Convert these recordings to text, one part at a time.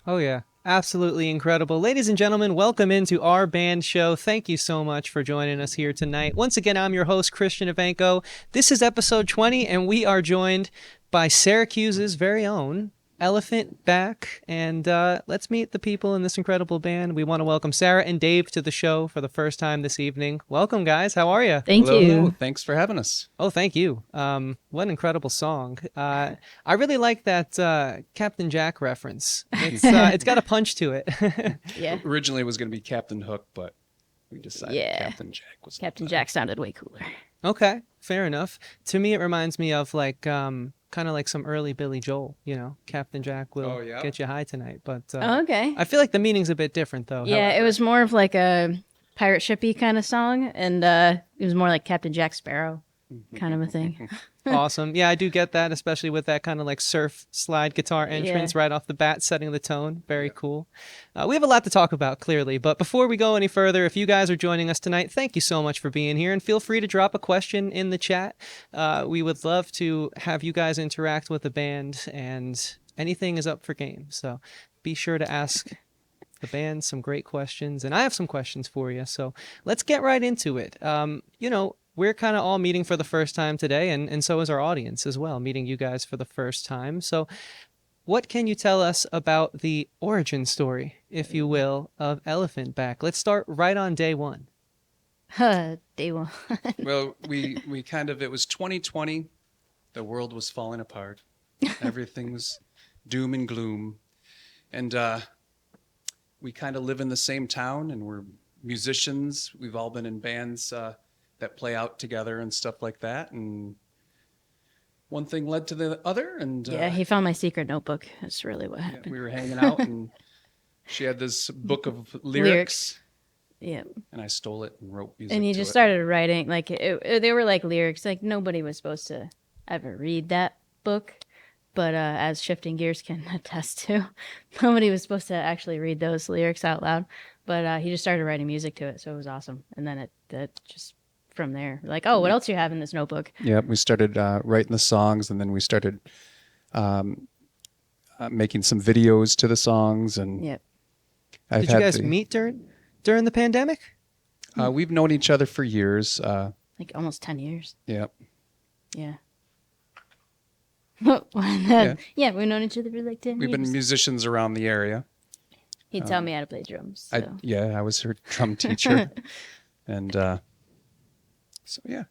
Oh, yeah. Absolutely incredible. Ladies and gentlemen, welcome into our band show. Thank you so much for joining us here tonight. Once again, I'm your host, Christian Evanko. This is episode 20, and we are joined by Syracuse's very own Elephant Back. And let's meet the people in this incredible band. We want to welcome Sarah and Dave to the show for the first time this evening. Welcome, guys. How are you? Thank Hello, hello. you. Thanks for having us. Oh, thank you. What an incredible song. I really like that Captain Jack reference. It's got a punch to it. Yeah. Originally it was going to be Captain Hook, but we decided Yeah. Captain Jack was Captain better. Jack sounded way cooler. Okay, fair enough. To me, it reminds me of like kind of like some early Billy Joel. Captain Jack will Oh, yeah? get you high tonight. But Oh, okay. I feel like the meaning's a bit different though. Yeah, it however. was more of like a pirate shippy kind of song, and it was more like Captain Jack Sparrow kind of a thing. Awesome. Yeah, I do get that, especially with that kind of like surf slide guitar entrance right off the bat, setting the tone. Very cool. We have a lot to talk about, clearly. But before we go any further, if you guys are joining us tonight, thank you so much for being here. And feel free to drop a question in the chat. We would love to have you guys interact with the band, and anything is up for game. So be sure to ask the band some great questions. And I have some questions for you. So let's get right into it. We're kind of all meeting for the first time today, and so is our audience as well, meeting you guys for the first time. So what can you tell us about the origin story, if you will, of Elephant Back? Let's start right on day one. Day one. Well, we kind of, it was 2020. The world was falling apart. Everything was doom and gloom. And we kind of live in the same town, and we're musicians. We've all been in bands that play out together and stuff like that. And one thing led to the other. And Yeah, he found my secret notebook. That's really what yeah, happened. we were hanging out, and she had this book of lyrics. Yeah. And I stole it and wrote music And he to just it. started writing, like, they were like lyrics. Like, nobody was supposed to ever read that book. But as Shifting Gears can attest to, nobody was supposed to actually read those lyrics out loud. But he just started writing music to it, so it was awesome. And then it just from there, like, oh, what else you have in this notebook? Yeah, we started writing the songs, and then we started making some videos to the songs. And Yep. Did you guys meet during the pandemic? We've known each other for years. Like almost 10 years. Yeah. Yeah. Yeah. Yeah, we've known each other for like 10 We've years. been musicians around the area. He'd tell me how to play drums. So. I was her drum teacher. And so, yeah.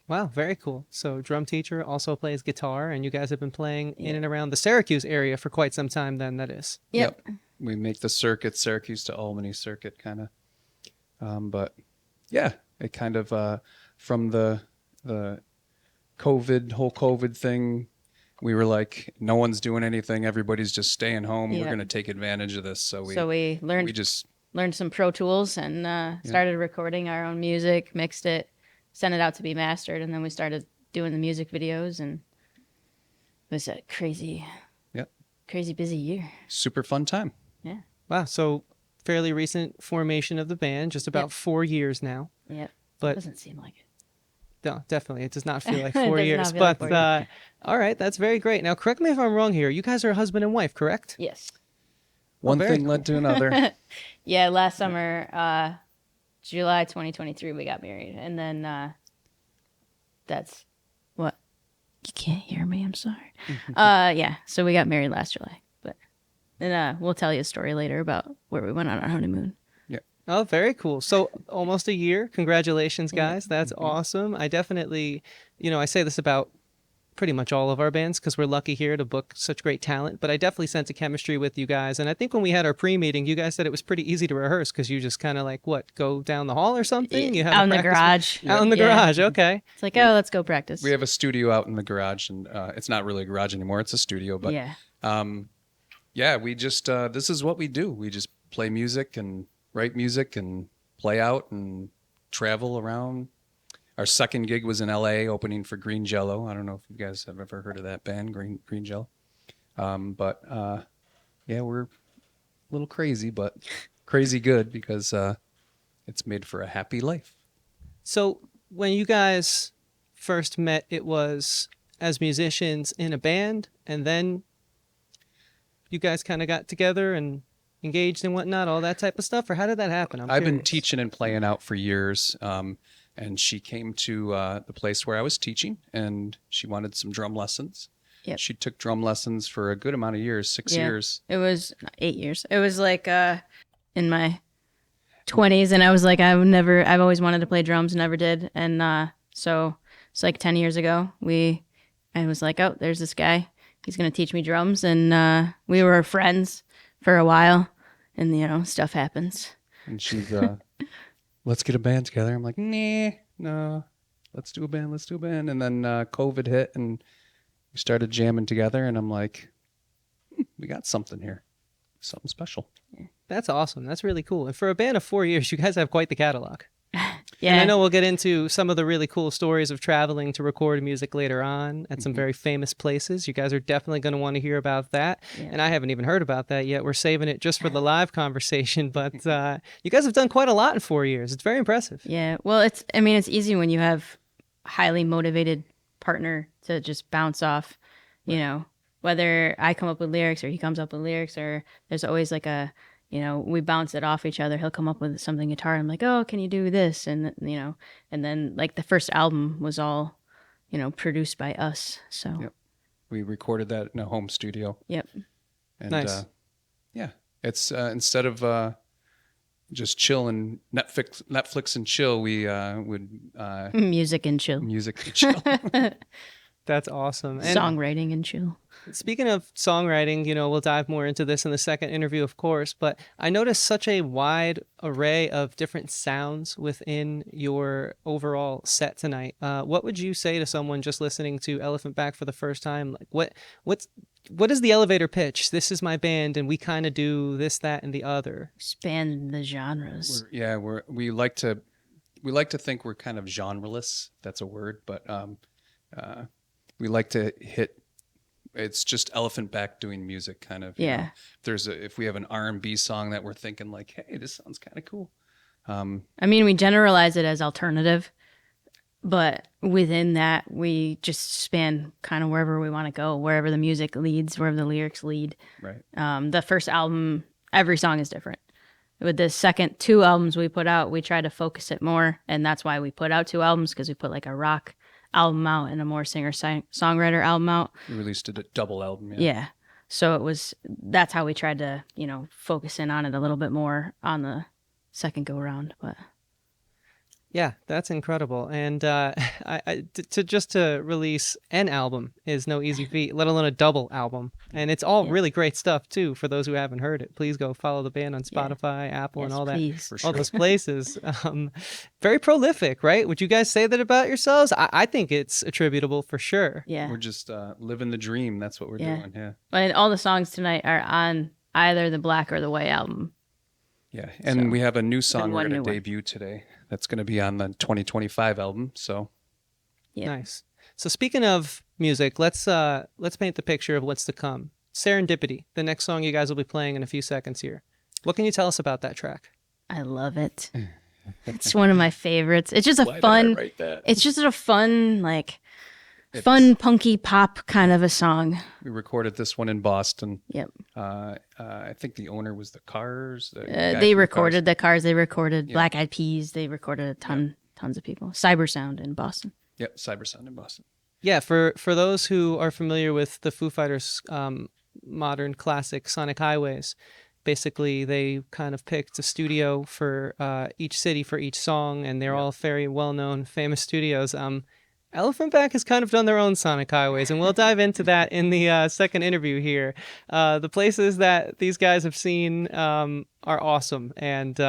Wow, very cool. So drum teacher, also plays guitar, and you guys have been playing in and around the Syracuse area for quite some time then, that is. Yep. We make the circuit, Syracuse to Albany circuit kind of. But yeah, it kind of, from the whole COVID thing, we were like, no one's doing anything. Everybody's just staying home. Yeah. We're going to take advantage of this. So we learned some Pro Tools and started recording our own music, mixed it, sent it out to be mastered, and then we started doing the music videos, and it was a crazy busy year. super fun time. Yeah. Wow, so fairly recent formation of the band, just about 4 years now. Yep. But Doesn't seem like it. no, definitely, it does not feel like It 4 does years. not feel like But 4 years. all right, that's very great. Now, correct me if I'm wrong here. You guys are husband and wife, correct? Yes. One very thing led to another. Yeah, last summer, July 2023, we got married. And then that's what? You can't hear me, I'm sorry. Yeah, so we got married last July. And we'll tell you a story later about where we went on our honeymoon. Oh, very cool. So almost a year. Congratulations, guys. That's awesome. I definitely, I say this about pretty much all of our bands because we're lucky here to book such great talent, but I definitely sense a chemistry with you guys. And I think when we had our pre-meeting, you guys said it was pretty easy to rehearse because you just kind of like, go down the hall or something? You have Out a in the practice garage. Out in the Yeah. garage, okay. It's like, oh, let's go practice. We have a studio out in the garage, and it's not really a garage anymore. It's a studio. But yeah. we just, this is what we do. We just play music and write music and play out and travel around. Our second gig was in LA, opening for Green Jello. I don't know if you guys have ever heard of that band, Green Jello. But we're a little crazy, but crazy good because it's made for a happy life. So when you guys first met, it was as musicians in a band, and then you guys kind of got together and engaged and whatnot, all that type of stuff, or how did that happen? I've been curious. teaching and playing out for years, and she came to the place where I was teaching, and she wanted some drum lessons. Yep. She took drum lessons for a good amount of years, 6 years. It was 8 years. It was like in my 20s, and I was like, I've always wanted to play drums, never did. And so it's like 10 years ago, I was like, oh, there's this guy. He's going to teach me drums. And we were friends for a while, and stuff happens. And she's, let's get a band together. I'm like, nah, no, let's do a band. And then COVID hit, and we started jamming together, and I'm like, we got something here, something special. That's awesome. That's really cool. And for a band of 4 years, you guys have quite the catalog. Yeah. And I know we'll get into some of the really cool stories of traveling to record music later on at some Mhm. very famous places. You guys are definitely going to want to hear about that. Yeah. And I haven't even heard about that yet. We're saving it just for the live conversation. But you guys have done quite a lot in 4 years. It's very impressive. Yeah. Well, it's easy when you have a highly motivated partner to just bounce off, whether I come up with lyrics or he comes up with lyrics, or there's always like we bounce it off each other. He'll come up with something guitar. I'm like, oh, can you do this? And, and then like the first album was all, produced by us. So, Yep. We recorded that in a home studio. Yep. And, Nice. Yeah, it's instead of just chill and Netflix and chill, we would Music and chill. music and chill. That's awesome. And Songwriting and chill. speaking of songwriting, we'll dive more into this in the second interview, of course, but I noticed such a wide array of different sounds within your overall set tonight. What would you say to someone just listening to Elephant Back for the first time? Like what is the elevator pitch? This is my band and we kind of do this, that, and the other. Span the genres. We like to think we're kind of genreless. That's a word, but we like to hit. It's just Elephant Back doing music, kind of. Yeah. If we have an R&B song that we're thinking like, hey, this sounds kind of cool. We generalize it as alternative, but within that, we just span kind of wherever we want to go, wherever the music leads, wherever the lyrics lead. Right. The first album, every song is different. With the second 2 albums we put out, we try to focus it more, and that's why we put out 2 albums, because we put like a rock album out and a more singer-songwriter album out. We released a double album. Yeah. So that's how we tried to, focus in on it a little bit more on the second go round. But Yeah, that's incredible. And to release an album is no easy feat, let alone a double album. And it's all really great stuff too. For those who haven't heard it, please go follow the band on Spotify, Apple, and all please. that, all those places. Very prolific, right? Would you guys say that about yourselves? I think it's attributable for sure. Yeah. We're just living the dream. That's what we're doing. Yeah. And all the songs tonight are on either the Black or the White album. Yeah, and we have a new song we're one going new to one. debut today. That's going to be on the 2025 album. So Yeah. Nice. So speaking of music, let's paint the picture of what's to come. Serendipity, the next song you guys will be playing in a few seconds here. What can you tell us about that track? I love it. It's one of my favorites. It's just it's just a fun, fun punky pop kind of a song. we recorded this one in Boston. Yep. I think the owner was the Cars. They recorded the Cars. They recorded Black Eyed Peas. They recorded tons of people. Cyber Sound in Boston. Yep, Cybersound in Boston. Yeah, for those who are familiar with the Foo Fighters modern classic Sonic Highways, basically they kind of picked a studio for each city for each song, and they're all very well-known, famous studios. Elephant Back has kind of done their own Sonic Highways, and we'll dive into that in the second interview here. The places that these guys have seen are awesome, and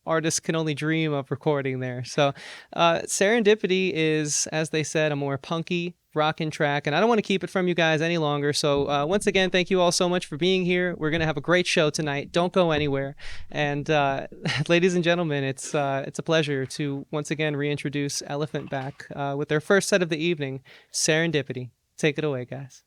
artists can only dream of recording there. So Serendipity is, as they said, a more punky rockin' track, and I don't want to keep it from you guys any longer. So once again, thank you all so much for being here. We're gonna have a great show tonight. Don't go anywhere. And ladies and gentlemen, it's a pleasure to once again reintroduce Elephant Back with their first set of the evening, Serendipity. Take it away, guys.